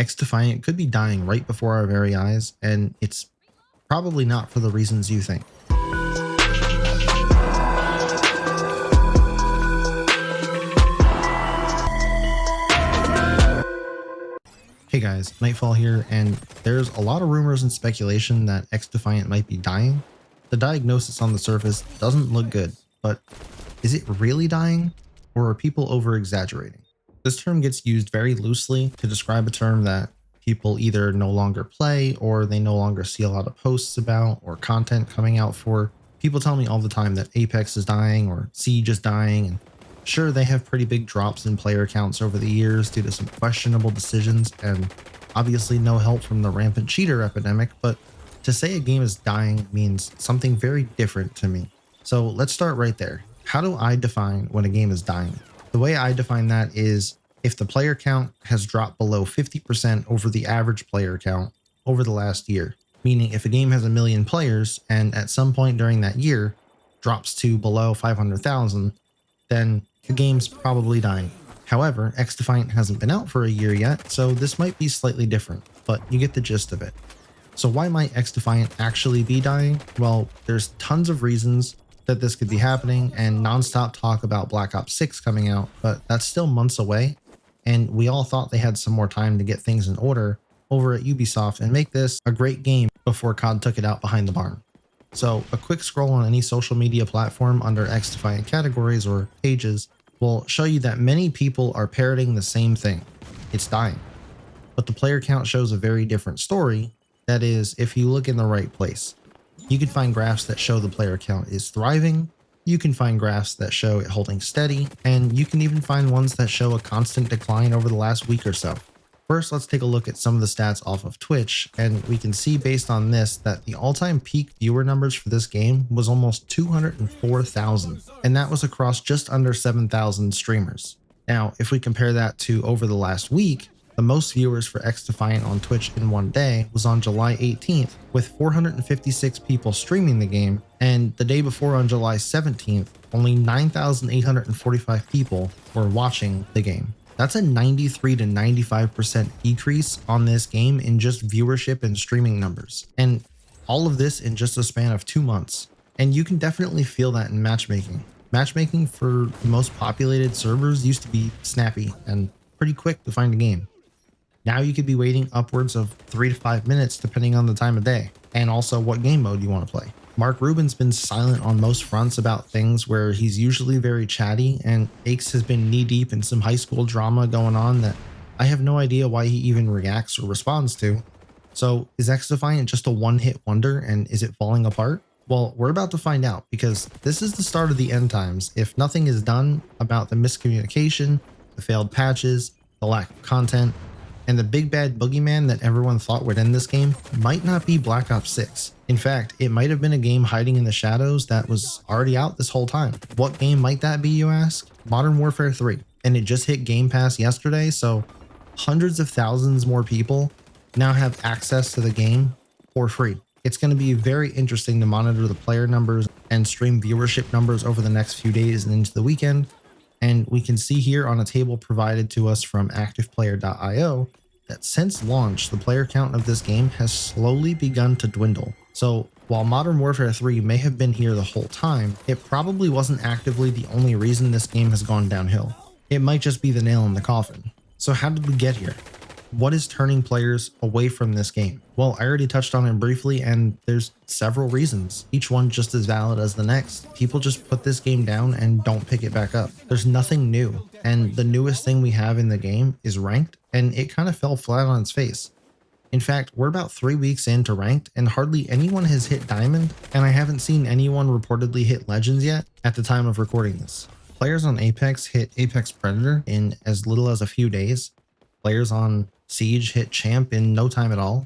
XDefiant could be dying right before our very eyes, and it's probably not for the reasons you think. Hey guys, Nightfall here, and there's a lot of rumors and speculation that XDefiant might be dying. The diagnosis on the surface doesn't look good, but is it really dying, or are people over-exaggerating? This term gets used very loosely to describe a term that people either no longer play, or they no longer see a lot of posts about, or content coming out for. People tell me all the time that Apex is dying, or Siege is dying, and sure, they have pretty big drops in player counts over the years due to some questionable decisions, and obviously no help from the rampant cheater epidemic, but to say a game is dying means something very different to me. So let's start right there. How do I define when a game is dying? The way I define that is if the player count has dropped below 50% over the average player count over the last year. Meaning if a game has 1 million players and at some point during that year drops to below 500,000, then the game's probably dying. However, XDefiant hasn't been out for a year yet, so this might be slightly different, but you get the gist of it. So why might XDefiant actually be dying? Well, there's tons of reasons that this could be happening and non-stop talk about Black Ops 6 coming out, but that's still months away, and we all thought they had some more time to get things in order over at Ubisoft and make this a great game before CoD took it out behind the barn. So a quick scroll on any social media platform under XDefiant categories or pages will show you that many people are parroting the same thing. It's dying. But the player count shows a very different story. That is, if you look in the right place. You can find graphs that show the player count is thriving. You can find graphs that show it holding steady. And you can even find ones that show a constant decline over the last week or so. First, let's take a look at some of the stats off of Twitch, and we can see based on this that the all-time peak viewer numbers for this game was almost 204,000, and that was across just under 7,000 streamers. Now, if we compare that to over the last week, the most viewers for XDefiant on Twitch in one day was on July 18th, with 456 people streaming the game, and the day before on July 17th, only 9,845 people were watching the game. That's a 93 to 95% decrease on this game in just viewership and streaming numbers. And all of this in just a span of 2 months. And you can definitely feel that in matchmaking. Matchmaking for the most populated servers used to be snappy and pretty quick to find a game. Now you could be waiting upwards of 3 to 5 minutes depending on the time of day, and also what game mode you want to play. Mark Rubin's been silent on most fronts about things where he's usually very chatty, and Aches has been knee-deep in some high school drama going on that I have no idea why he even reacts or responds to. So is XDefiant just a one-hit wonder, and is it falling apart? Well, we're about to find out, because this is the start of the end times if nothing is done about the miscommunication, the failed patches, the lack of content, and the big bad boogeyman that everyone thought would end this game might not be Black Ops 6. In fact, it might have been a game hiding in the shadows that was already out this whole time. What game might that be, you ask? Modern Warfare 3. And it just hit Game Pass yesterday, so hundreds of thousands more people now have access to the game for free. It's going to be very interesting to monitor the player numbers and stream viewership numbers over the next few days and into the weekend. And we can see here on a table provided to us from activeplayer.io that since launch, the player count of this game has slowly begun to dwindle. So while Modern Warfare 3 may have been here the whole time, it probably wasn't actively the only reason this game has gone downhill. It might just be the nail in the coffin. So how did we get here? What is turning players away from this game? Well, I already touched on it briefly, and there's several reasons, each one just as valid as the next. People just put this game down and don't pick it back up. There's nothing new, and the newest thing we have in the game is ranked, and it kind of fell flat on its face. In fact, we're about 3 weeks into ranked, and hardly anyone has hit diamond, and I haven't seen anyone reportedly hit legends yet at the time of recording this. Players on Apex hit Apex Predator in as little as a few days. Players on Siege hit champ in no time at all.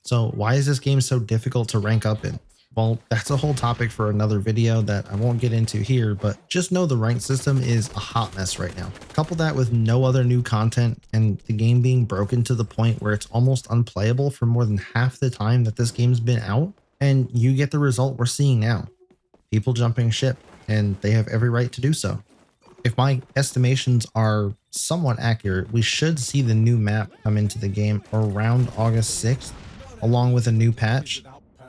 So why is this game so difficult to rank up in? Well, that's a whole topic for another video that I won't get into here, but just know the rank system is a hot mess right now. Couple that with no other new content and the game being broken to the point where it's almost unplayable for more than half the time that this game's been out, and you get the result we're seeing now. People jumping ship, and they have every right to do so. if my estimations are somewhat accurate, we should see the new map come into the game around August 6th, along with a new patch.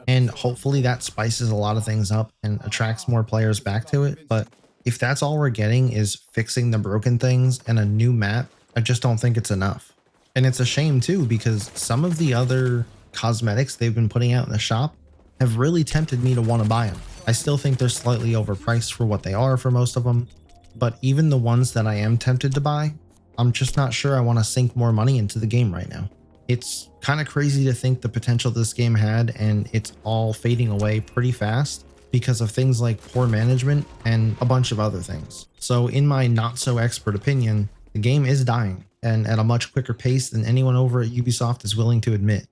And hopefully that spices a lot of things up and attracts more players back to it. But if that's all we're getting is fixing the broken things and a new map, I just don't think it's enough. And it's a shame too, because some of the other cosmetics they've been putting out in the shop have really tempted me to want to buy them. I still think they're slightly overpriced for what they are for most of them. But even the ones that I am tempted to buy, I'm just not sure I want to sink more money into the game right now. It's kind of crazy to think the potential this game had, and it's all fading away pretty fast because of things like poor management and a bunch of other things. So in my not so expert opinion, the game is dying, and at a much quicker pace than anyone over at Ubisoft is willing to admit.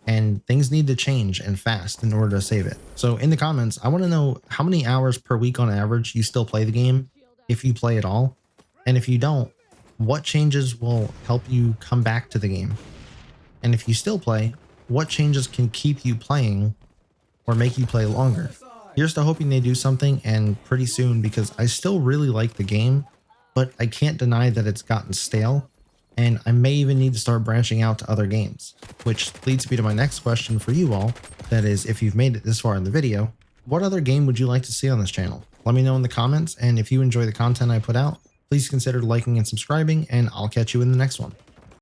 And things need to change and fast in order to save it. So in the comments, I want to know how many hours per week on average you still play the game, if you play at all. And if you don't, what changes will help you come back to the game? And if you still play, what changes can keep you playing or make you play longer? Here's to hoping they do something, and pretty soon, because I still really like the game, but I can't deny that it's gotten stale. And I may even need to start branching out to other games, which leads me to my next question for you all. That is, if you've made it this far in the video, what other game would you like to see on this channel? Let me know in the comments, and if you enjoy the content I put out, please consider liking and subscribing, and I'll catch you in the next one.